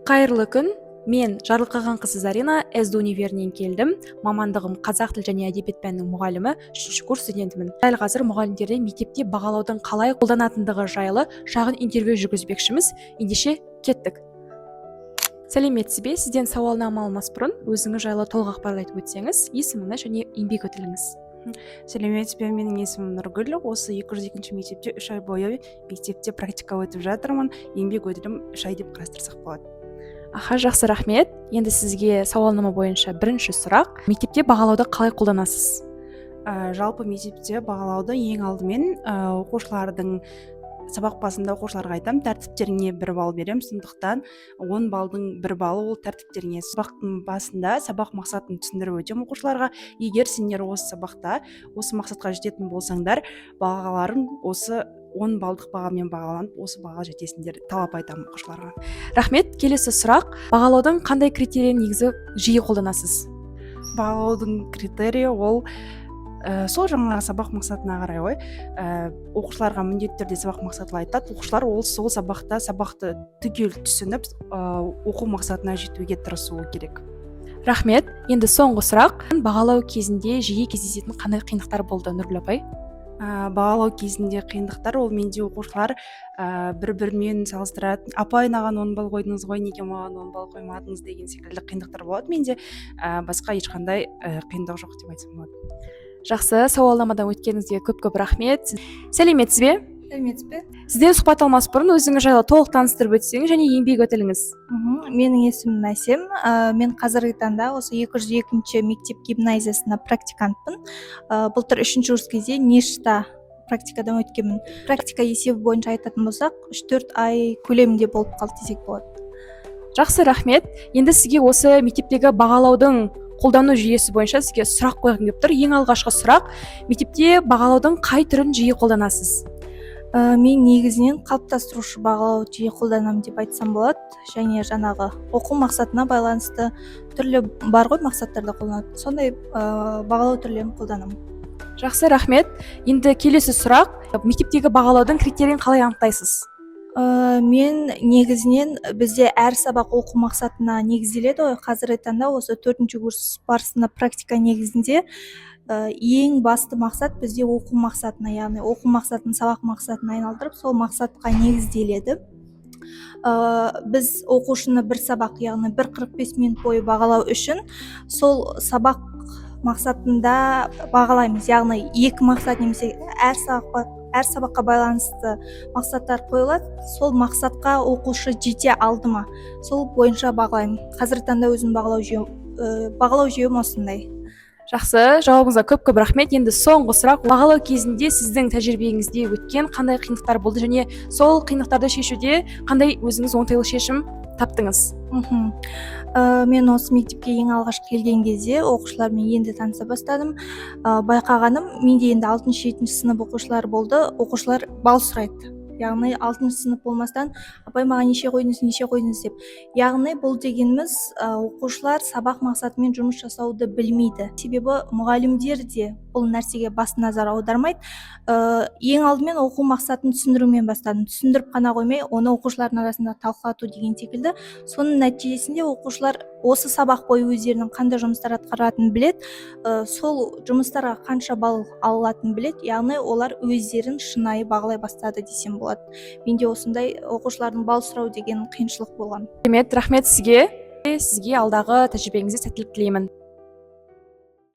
Қайырлы күн. Мен Жарылқаған қызы Зарина, СД универінен келдім. Мамандығым қазақ тіл және әдебиет пәнінің мұғалімі, 3-ші курс студентімін. Дәл қазір мұғалімдерден мектепте бағалаудың қалай қолданатындығы жайлы шағын интервью жүргізбекшіміз. Ендеше кеттік. Сәлеметсіз бе? Сізден сауалнама алмас бұрын өзіңіз жайлы толық ақпарат айтып өтсеңіз, есіміңіз және еңбек өтіліңіз. Сәлеметсіз бе, менің есімім Нұргүл. Осы 202-ші мектепте 3 ай бойы мектепте практика өтіп жатырмын. Еңбек өтілім 3 ай деп қарастырсақ болады. Жақсы, рахмет. Енді сізге сауалнама бойынша бірінші сұрақ. Мектепте бағалауды қалай қолданасыз? Жалпы мектепте бағалауды ең алдымен оқушылардың сабақ басында оқушыларға айтам, тәртіптеріне 1 балл берем, сондықтан 10 балдың 1 баллы ол тәртіптеріне. Сабақтың басында сабақ мақсатын түсіндіріп өтем оқушыларға. Егер сендер осы сабақта осы мақсатқа жететін болсаңдар, бағаларың осы 10 балдық бағамен бағаланып, осы бағаға жетесіңдер, талап айтамын оқушыларға. Рахмет. Келесі сұрақ. Бағалаудың қандай критерийін негізі жиі қолданасыз? Бағалаудың критерийі ол сол жаңағы сабақ мақсатына қарай ғой. Оқушыларға міндетті түрде сабақ мақсатын айтады. Оқушылар ол сол сабақты түгел түсініп, оқу мақсатына жетуге тырысуы керек. Рахмет. Енді соңғы сұрақ. Бағалау кезінде жиі кездесетін қандай қиындықтар болды, Нұргүл апай? Бағалау кезінде қиындықтар ол менде оқушылар бір-бірімен салыстырады. Апай, маған 10 балл қойдыңыз ғой, неге маған 10 балл қоймадыңыз деген секілді қиындықтар болады. Менде басқа ешқандай қиындық жоқ деп айтсам болады. Жақсы, сауалнамадан өткеніңізге көп рахмет. Сәлеметсіз бе? Сәлеметсіз бе? Сізден сұхбат алмас бұрын өзіңіз жайлы толық таныстырып өтсеңіз және еңбек өтіліңіз. Менің есімім Әсем. Мен қазіргі таңда осы 202-ші мектеп гимназиясына практикантпын. Былтыр 3-ші курс кезде нешта практикадан өткенмін. Практика есебі бойынша айтатын болсақ, 3-4 ай көлемінде болып қалды десек болады. Жақсы, рахмет. Енді сізге осы мектептегі бағалаудың қолдану жүйесі бойынша сізге сұрақ қойғым келіп тұр. Ең алғашқы сұрақ: мектепте бағалаудың қай түрін жиі қолданасыз? Мен негізінен қалыптастырушы бағалау жиі қолданамын деп айтсам болады. Және жаңағы оқу мақсатына байланысты түрлі бар ғой мақсаттарда қолданады. Сондай бағалау түрлерін қолданамын. Жақсы, рахмет. Енді келесі сұрақ: мектептегі бағалаудың критерийін қалай анықтайсыз? Мен негізінен бізде әр сабақ оқу мақсатына негізделеді ғой. Қазіргі таңда осы 4-ші курс барысында практика негізінде ең басты мақсат бізде оқу мақсатына, яғни оқу мақсатын сабақ мақсатына айналдырып, сол мақсатқа негізделеді. Біз оқушыны бір сабақ, яғни 1-45 минут бойы бағалау үшін сол сабақ мақсатында бағалаймыз. Яғни 2 мақсат немесе әр сабаққа байланысты мақсаттар қойылады. Сол мақсатқа оқушы жете алды ма, сол бойынша бағалаймын. Қазіргі таңда өзім бағалау жүйем осындай. Жақсы, жауабыңызға көп рахмет. Енді соңғы сұрақ: бағалау кезінде сіздің тәжірибеңізде өткен қандай қиындықтар болды және сол қиындықтарды шешуде қандай өзіңіз оңтайлы шешім таптыңыз? Мен осы мектепке ең алғаш келген кезде оқушылармен енді таныса бастадым. Байқағаным, менде енді 6-7 сынып оқушылар болды. Оқушылар балл сұрайды. Яғни 6-шы сынып болмастан, апай, маған неше қойдыңыз деп. Яғни бұл дегеніміз оқушылар сабақ мақсатымен жұмыс жасауды білмейді. Себебі мұғалімдер де бұл нәрсеге басты назар аудармайды. Ең алдымен оқу мақсатын түсіндірумен бастадым. Түсіндіріп қана қоймай, оны оқушылардың арасында талқылату деген секілді. Соның нәтижесінде оқушылар осы сабақ бойы өздерінің қандай жұмыстар атқаратынын біледі, сол жұмыстарға қанша балл алатынын біледі. Яғни олар өздерін шынайы бағалай бастады десем болады. Менде осындай оқушылардың балл сұрау деген қиыншылық болған. Рахмет сізге. Сізге алдағы тәжірибеңізде сәттілік тілеймін.